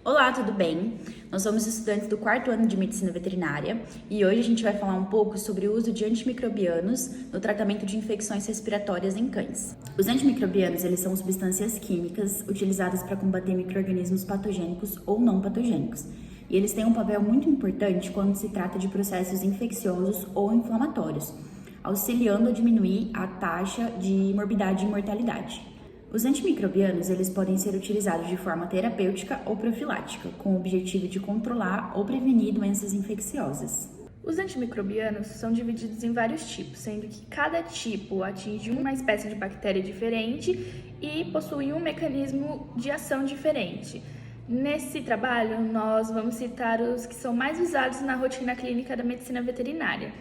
Olá, tudo bem? Nós somos estudantes do 4º ano de Medicina Veterinária e hoje a gente vai falar um pouco sobre o uso de antimicrobianos no tratamento de infecções respiratórias em cães. Os antimicrobianos, eles são substâncias químicas utilizadas para combater micro-organismos patogênicos ou não patogênicos. E eles têm um papel muito importante quando se trata de processos infecciosos ou inflamatórios, auxiliando a diminuir a taxa de morbidade e mortalidade. Os antimicrobianos, eles podem ser utilizados de forma terapêutica ou profilática, com o objetivo de controlar ou prevenir doenças infecciosas. Os antimicrobianos são divididos em vários tipos, sendo que cada tipo atinge uma espécie de bactéria diferente e possui um mecanismo de ação diferente. Nesse trabalho, nós vamos citar os que são mais usados na rotina clínica da medicina veterinária.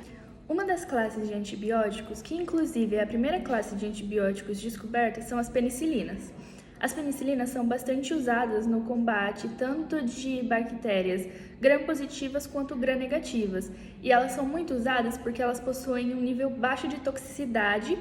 Uma das classes de antibióticos, que inclusive é a primeira classe de antibióticos descoberta, são as penicilinas. As penicilinas são bastante usadas no combate tanto de bactérias gram-positivas quanto gram-negativas, e elas são muito usadas porque elas possuem um nível baixo de toxicidade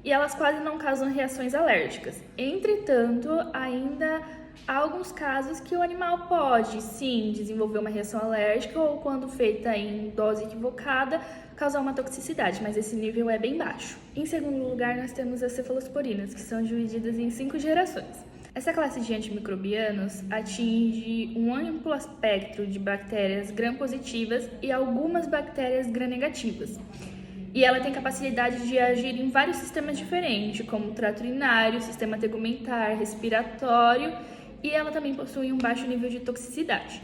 e elas quase não causam reações alérgicas. Entretanto, ainda há alguns casos que o animal pode, sim, desenvolver uma reação alérgica ou, quando feita em dose equivocada, causar uma toxicidade, mas esse nível é bem baixo. Em segundo lugar, nós temos as cefalosporinas, que são divididas em 5 gerações. Essa classe de antimicrobianos atinge um amplo espectro de bactérias gram-positivas e algumas bactérias gram-negativas. E ela tem capacidade de agir em vários sistemas diferentes, como o trato urinário, sistema tegumentar, respiratório, e ela também possui um baixo nível de toxicidade.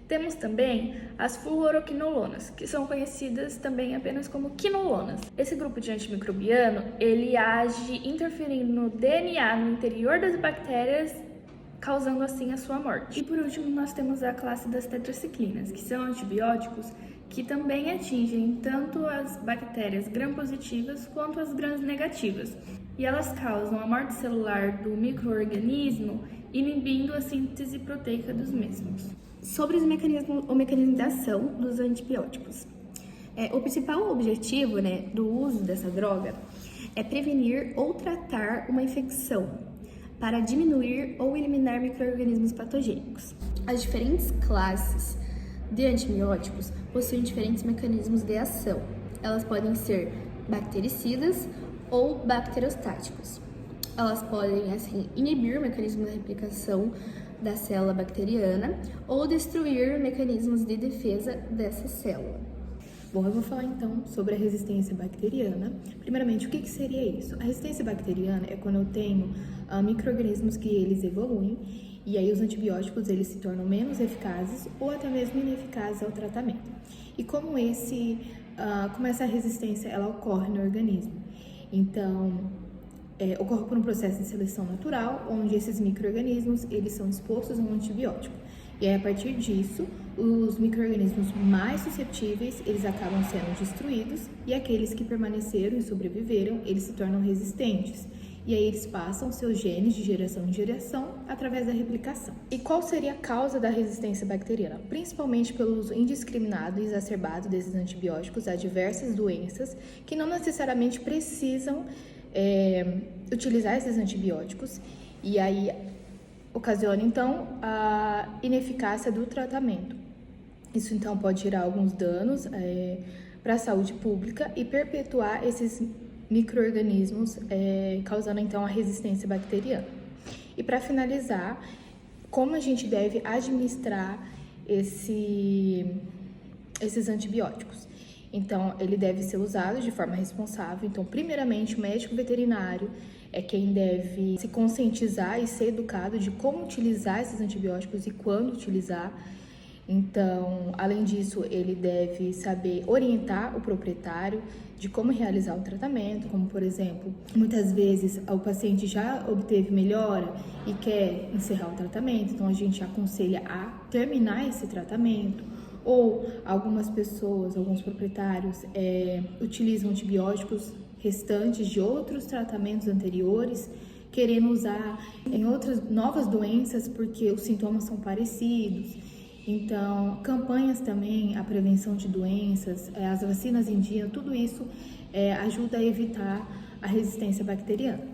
Temos também as fluoroquinolonas, que são conhecidas também apenas como quinolonas. Esse grupo de antimicrobiano, ele age interferindo no DNA no interior das bactérias, causando assim a sua morte. E por último, nós temos a classe das tetraciclinas, que são antibióticos que também atingem tanto as bactérias gram-positivas quanto as gram-negativas. E elas causam a morte celular do micro-organismo, inibindo a síntese proteica dos mesmos. Sobre o mecanismo de ação dos antibióticos. O principal objetivo, do uso dessa droga é prevenir ou tratar uma infecção, para diminuir ou eliminar micro-organismos patogênicos. As diferentes classes de antibióticos possuem diferentes mecanismos de ação. Elas podem ser bactericidas ou bacterostáticos. Elas podem, assim, inibir o mecanismo de replicação da célula bacteriana ou destruir mecanismos de defesa dessa célula. Bom, eu vou falar então sobre a resistência bacteriana. Primeiramente, o que seria isso? A resistência bacteriana é quando eu tenho micro-organismos que eles evoluem e aí os antibióticos eles se tornam menos eficazes ou até mesmo ineficazes ao tratamento. E como essa resistência ela ocorre no organismo? Então, ocorre por um processo de seleção natural, onde esses micro-organismos eles são expostos a um antibiótico. E aí, a partir disso, os micro-organismos mais suscetíveis, eles acabam sendo destruídos, e aqueles que permaneceram e sobreviveram, eles se tornam resistentes. E aí eles passam seus genes de geração em geração através da replicação. E qual seria a causa da resistência bacteriana? Principalmente pelo uso indiscriminado e exacerbado desses antibióticos a diversas doenças que não necessariamente precisam utilizar esses antibióticos, e aí ocasiona então a ineficácia do tratamento. Isso então pode gerar alguns danos para a saúde pública e perpetuar esses micro-organismos, causando então a resistência bacteriana. E para finalizar, como a gente deve administrar esses antibióticos? Então, ele deve ser usado de forma responsável. Então, primeiramente, o médico veterinário é quem deve se conscientizar e ser educado de como utilizar esses antibióticos e quando utilizar. Então, além disso, ele deve saber orientar o proprietário de como realizar o tratamento, como, por exemplo, muitas vezes o paciente já obteve melhora e quer encerrar o tratamento, então a gente aconselha a terminar esse tratamento. Ou algumas pessoas, alguns proprietários utilizam antibióticos restantes de outros tratamentos anteriores, querendo usar em outras novas doenças porque os sintomas são parecidos. Então, campanhas também, a prevenção de doenças, as vacinas em dia, tudo isso ajuda a evitar a resistência bacteriana.